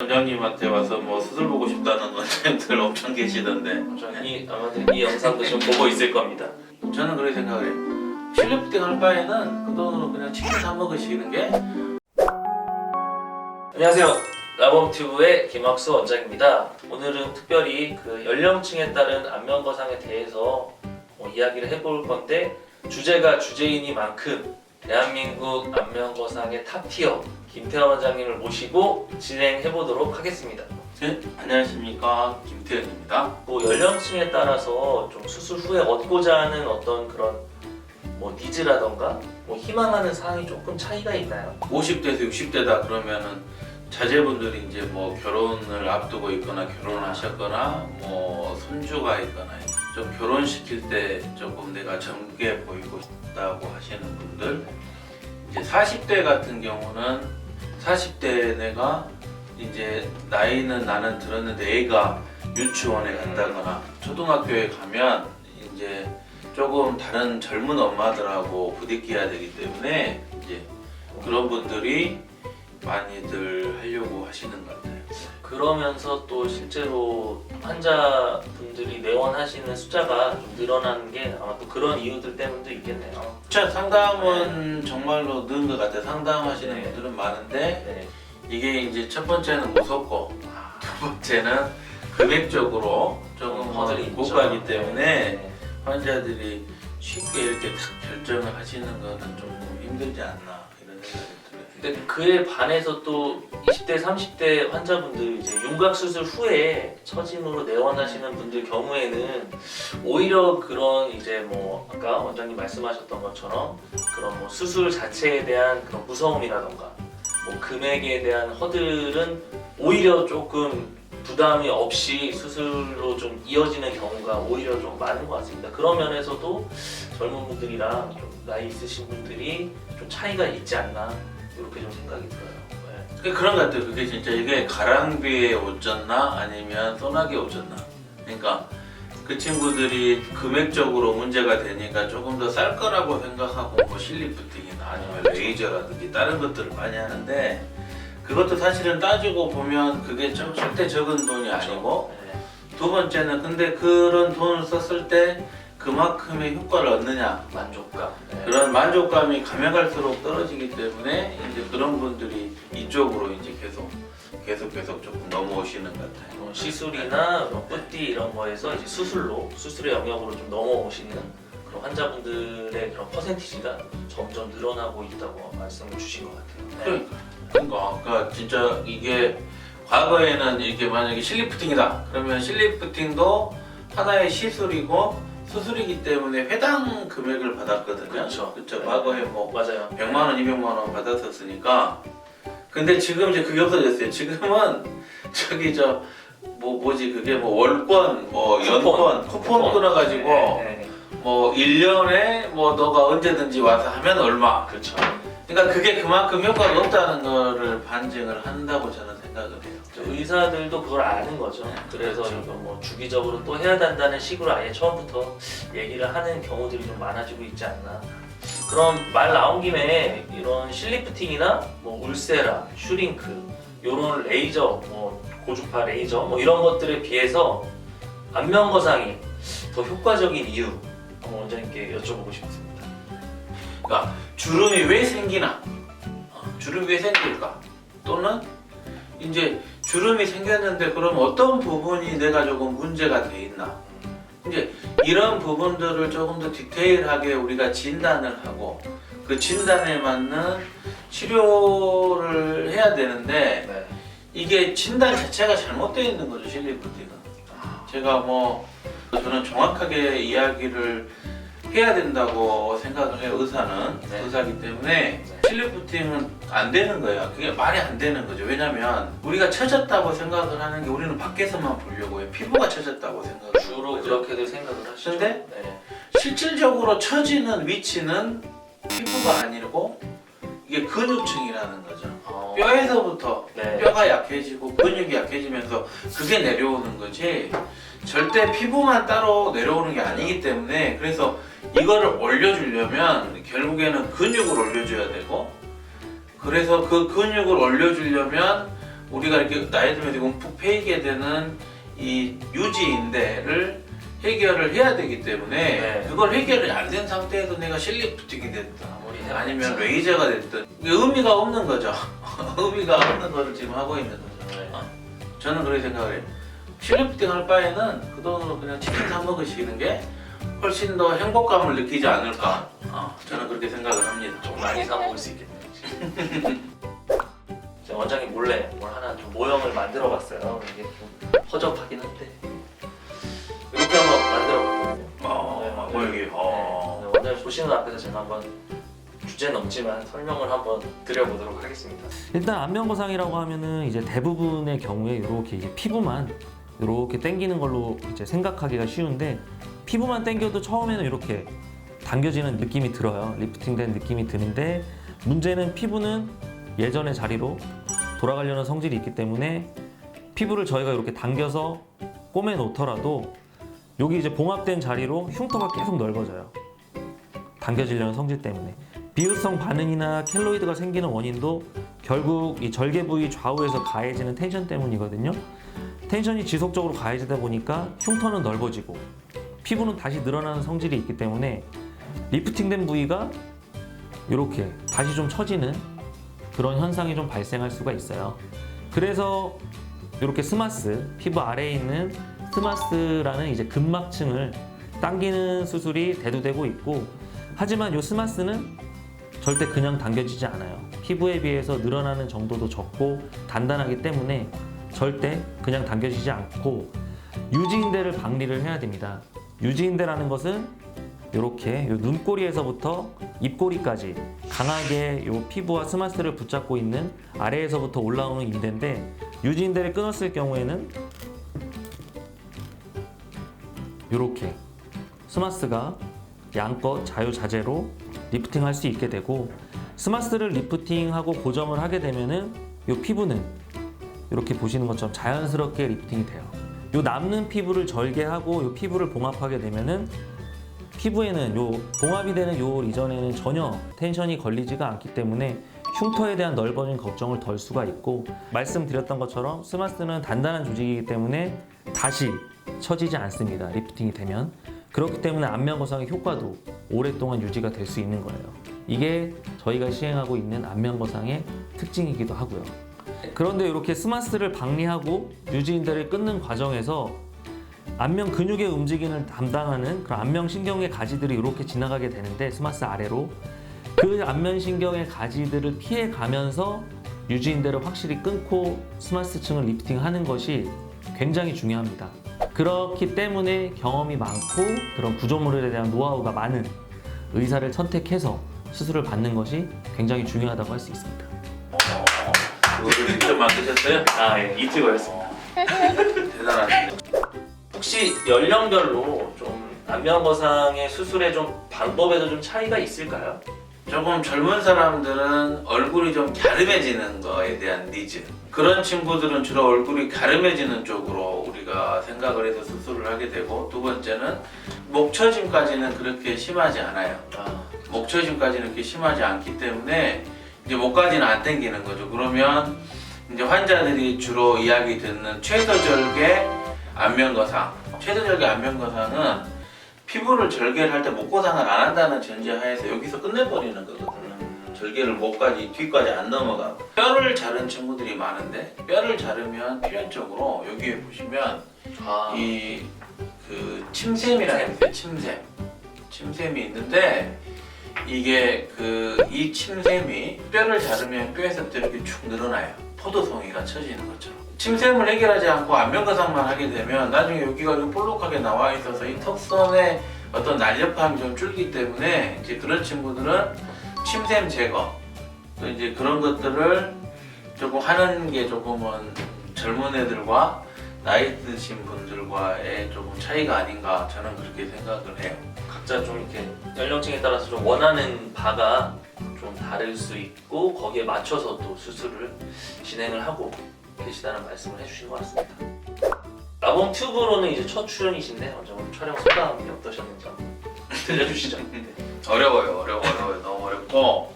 원장님한테 와서 뭐 수술 보고 싶다는 원장님들 엄청 계시던데. 아마도 이 영상도 좀 보고 있을 겁니다. 저는 그렇게 생각해요. 실리프팅 할 바에는 그 돈으로 그냥 치킨 사 먹으시는 게. 안녕하세요. 라범튜브의 김학수 원장입니다. 오늘은 특별히 그 연령층에 따른 안면거상에 대해서 이야기를 해볼 건데, 주제가 주제이니만큼 대한민국 안면거상의 탑티어 김태원 원장님을 모시고 진행해 보도록 하겠습니다. 네, 안녕하십니까, 김태현입니다. 연령층에 따라서 좀 수술 후에 얻고자 하는 어떤 그런 니즈라던가 희망하는 사항이 조금 차이가 있나요? 50대에서 60대다 그러면은 자제분들이 이제 뭐 결혼을 앞두고 있거나 결혼하셨거나 뭐 손주가 있거나 좀 결혼시킬 때 조금 내가 젊게 보이고 싶다고 하시는 분들, 이제 40대 같은 경우는 40대 내가 이제 나이는 나는 들었는데 애가 유치원에 간다거나 초등학교에 가면 이제 조금 다른 젊은 엄마들하고 부딪혀야 되기 때문에 이제 그런 분들이 많이들 하려고 하시는 것 같아요. 그러면서 또 실제로 환자분들이 내원하시는 숫자가 좀 늘어나는 게 아마 또 그런 이유들 때문도 있겠네요. 상담은 정말로 는 것 같아요. 상담하시는 분들은 많은데 이게 이제 첫 번째는 무섭고 두 번째는 금액적으로 조금 허들이 고가이기 때문에 환자들이 쉽게 이렇게 탁 결정을 하시는 거는 좀 힘들지 않나 이런 생각이 들어요. 근데 그에 반해서 또 20대, 30대 환자분들 이제 윤곽 수술 후에 처짐으로 내원하시는 분들 경우에는 오히려 그런 이제 아까 원장님 말씀하셨던 것처럼 그런 수술 자체에 대한 그런 무서움이라던가 금액에 대한 허들은 오히려 조금 부담이 없이 수술로 좀 이어지는 경우가 오히려 좀 많은 것 같습니다. 그런 면에서도 젊은 분들이랑 좀 나이 있으신 분들이 좀 차이가 있지 않나 이렇게 좀 생각이 들어요. 그런 것 같아요. 그게 진짜 이게 가랑비에 오졌나 아니면 소나기에 오졌나. 그러니까 그 친구들이 금액적으로 문제가 되니까 조금 더 쌀 거라고 생각하고 실리프팅이나 아니면 레이저라든지 다른 것들을 많이 하는데, 그것도 사실은 따지고 보면 그게 절대 적은 돈이 아니고, 두 번째는 근데 그런 돈을 썼을 때 그만큼의 효과를 얻느냐, 만족감. 그런 만족감이 가면 갈수록 떨어지기 때문에 이제 그런 분들이 이쪽으로 이제 계속 조금 넘어오시는 것 같아요. 시술이나 뿌띠 이런 거에서 이제 수술의 영역으로 좀 넘어오시는 그런 환자분들의 그런 퍼센티지가 점점 늘어나고 있다고 말씀을 주신 것 같아요. 그러니까 진짜 이게 과거에는 이렇게 만약에 실리프팅이다 그러면 실리프팅도 하나의 시술이고 수술이기 때문에 회당 금액을 받았거든요. 그렇죠. 과거에 맞아요. 100만 원, 200만 원 받았었으니까. 근데 지금 이제 그게 없어졌어요. 지금은 그게 월권, 연권, 쿠폰 끊어가지고 1년에 너가 언제든지 와서 하면 얼마. 그렇죠. 그러니까 그게 그만큼 효과가 없다는 거를 반증을 한다고 저는 생각을 해요. 의사들도 그걸 아는 거죠. 그래서 그렇죠. 이거 주기적으로 또 해야 된다는 식으로 아예 처음부터 얘기를 하는 경우들이 좀 많아지고 있지 않나. 그럼 말 나온 김에 이런 실리프팅이나 울세라, 슈링크, 이런 레이저, 고주파 레이저 이런 것들에 비해서 안면거상이 더 효과적인 이유 한번 원장님께 여쭤보고 싶습니다. 그러니까 주름이 왜 생기나? 주름이 왜 생길까? 또는 이제 주름이 생겼는데 그럼 어떤 부분이 내가 조금 문제가 돼 있나? 이제 이런 부분들을 조금 더 디테일하게 우리가 진단을 하고 그 진단에 맞는 치료를 해야 되는데 이게 진단 자체가 잘못되어 있는 거죠, 실리프팅은. 제가 저는 정확하게 이야기를 해야 된다고 생각을 해요. 의사는 의사이기 때문에 실리프팅은 안 되는 거예요. 그게 말이 안 되는 거죠. 왜냐면 우리가 처졌다고 생각을 하는 게 우리는 밖에서만 보려고 해요. 피부가 처졌다고 생각을 해요. 주로 그렇게들 생각을 하시죠. 근데 실질적으로 처지는 위치는 피부가 아니고 이게 근육층이라는 거죠. 뼈에서부터 뼈가 약해지고 근육이 약해지면서 그게 내려오는 거지 절대 피부만 따로 내려오는 게 아니기 때문에, 그래서 이거를 올려주려면 결국에는 근육을 올려줘야 되고, 그래서 그 근육을 올려주려면 우리가 이렇게 나이 들면 되게 움푹 패이게 되는 이 유지인대를 해결을 해야 되기 때문에 네. 그걸 해결이 안 된 상태에서 내가 실리프팅이 됐든 아무리 아니면 해봤자. 레이저가 됐든 의미가 없는 거죠. 의미가 없는 거를 지금 하고 있는 거죠. 네. 저는 그렇게 생각을 해요. 실리프팅 할 바에는 그 돈으로 그냥 치킨 사 먹으시는 게 훨씬 더 행복감을 느끼지 않을까. 저는 그렇게 생각을 합니다. 좀 많이 사 먹을 수 있겠네요. 이제 원장님 몰래 뭘 하나 좀 모형을 만들어봤어요. 이게 좀 허접하긴 한데 이렇게 한번 만들어봤거든요. 뭐 여기 네, 원장님 보시는 앞에서 제가 한번 주제 넘지만 설명을 한번 드려보도록 하겠습니다. 일단 안면거상이라고 하면은 이제 대부분의 경우에 이렇게 이제 피부만 이렇게 당기는 걸로 이제 생각하기가 쉬운데 피부만 당겨도 처음에는 이렇게 당겨지는 느낌이 들어요. 리프팅된 느낌이 드는데 문제는 피부는 예전의 자리로 돌아가려는 성질이 있기 때문에 피부를 저희가 이렇게 당겨서 꼬매 놓더라도 여기 이제 봉합된 자리로 흉터가 계속 넓어져요. 당겨지려는 성질 때문에. 비유성 반응이나 켈로이드가 생기는 원인도 결국 이 절개 부위 좌우에서 가해지는 텐션 때문이거든요. 텐션이 지속적으로 가해지다 보니까 흉터는 넓어지고 피부는 다시 늘어나는 성질이 있기 때문에 리프팅된 부위가 이렇게 다시 좀 처지는 그런 현상이 좀 발생할 수가 있어요. 그래서 이렇게 스마스, 피부 아래에 있는 스마스라는 이제 근막층을 당기는 수술이 대두되고 있고, 하지만 이 스마스는 절대 그냥 당겨지지 않아요. 피부에 비해서 늘어나는 정도도 적고 단단하기 때문에 절대 그냥 당겨지지 않고 유지인대를 박리를 해야 됩니다. 유지인대라는 것은 이렇게 눈꼬리에서부터 입꼬리까지 강하게 이 피부와 스마스를 붙잡고 있는 아래에서부터 올라오는 인대인데, 유지인대를 끊었을 경우에는 이렇게 스마스가 양껏 자유자재로 리프팅할 수 있게 되고, 스마스를 리프팅하고 고정을 하게 되면은 이 피부는 이렇게 보시는 것처럼 자연스럽게 리프팅이 돼요. 이 남는 피부를 절개하고 이 피부를 봉합하게 되면은 피부에는 요 봉합이 되는 요 이전에는 전혀 텐션이 걸리지가 않기 때문에 흉터에 대한 넓어진 걱정을 덜 수가 있고, 말씀드렸던 것처럼 스마스는 단단한 조직이기 때문에 다시 처지지 않습니다. 리프팅이 되면. 그렇기 때문에 안면거상의 효과도 오랫동안 유지가 될 수 있는 거예요. 이게 저희가 시행하고 있는 안면거상의 특징이기도 하고요. 그런데 이렇게 스마스를 박리하고 유지인대를 끊는 과정에서 안면 근육의 움직임을 담당하는 그런 안면신경의 가지들이 이렇게 지나가게 되는데, 스마스 아래로 그 안면신경의 가지들을 피해 가면서 유지인대를 확실히 끊고 스마스층을 리프팅하는 것이 굉장히 중요합니다. 그렇기 때문에 경험이 많고 그런 구조물에 대한 노하우가 많은 의사를 선택해서 수술을 받는 것이 굉장히 중요하다고 할 수 있습니다. 그거를 직접 만드셨어요? 예, 이트거였습니다. 대단하시네. 혹시 연령별로 좀 안면거상의 수술의 좀 방법에도 좀 차이가 있을까요? 조금 젊은 사람들은 얼굴이 좀 갸름해지는 거에 대한 니즈, 그런 친구들은 주로 얼굴이 갸름해지는 쪽으로 우리가 생각을 해서 수술을 하게 되고, 두 번째는 목처짐까지는 그렇게 심하지 않아요. 목처짐까지는 그렇게 심하지 않기 때문에 이제 목까지는 안 당기는 거죠. 그러면 이제 환자들이 주로 이야기 듣는 최저절개 안면거상, 최저절개 안면거상은 피부를 절개를 할 때 목거상을 안 한다는 전제하에서 여기서 끝내버리는 거거든요. 절개를 목까지 뒤까지 안 넘어가. 뼈를 자른 친구들이 많은데, 뼈를 자르면 필연적으로 여기에 보시면 이 그 침샘이라는 게 있어요. 침샘이 있는데, 이게 이 침샘이 뼈를 자르면 뼈에서부터 이렇게 축 늘어나요. 포도송이가 처지는 것처럼. 침샘을 해결하지 않고 안면거상만 하게 되면 나중에 여기가 볼록하게 나와 있어서 이 턱선의 어떤 날렵함이 좀 줄기 때문에 이제 그런 친구들은 침샘 제거, 또 이제 그런 것들을 조금 하는 게 조금은 젊은 애들과 나이 드신 분들과의 조금 차이가 아닌가, 저는 그렇게 생각을 해요. 각자 좀 이렇게 연령층에 따라서 좀 원하는 바가 좀 다를 수 있고, 거기에 맞춰서 또 수술을 진행을 하고 계시다는 말씀을 해주신 것 같습니다. 라본 튜브로는 이제 첫 출연이신데 오늘 촬영 소감이 어떠셨는지 한번 들려주시죠. 어려워요. 너무 어렵고,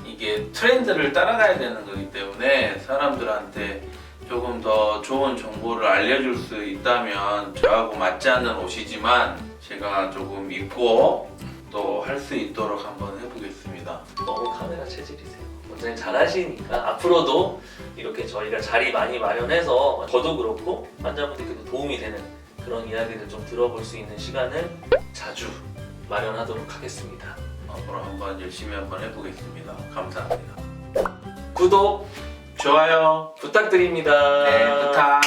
이게 트렌드를 따라가야 되는 거기 때문에 사람들한테 조금 더 좋은 정보를 알려줄 수 있다면 저하고 맞지 않는 옷이지만 제가 조금 입고 또 할 수 있도록 한번 해보겠습니다. 너무 카메라 체질이세요. 원장님 잘하시니까 앞으로도 이렇게 저희가 자리 많이 마련해서 저도 그렇고 환자분들께도 도움이 되는 그런 이야기를 좀 들어볼 수 있는 시간을 자주 마련하도록 하겠습니다. 앞으로 한번 열심히 한번 해보겠습니다. 감사합니다. 구독 좋아요. 부탁드립니다. 네, 부탁.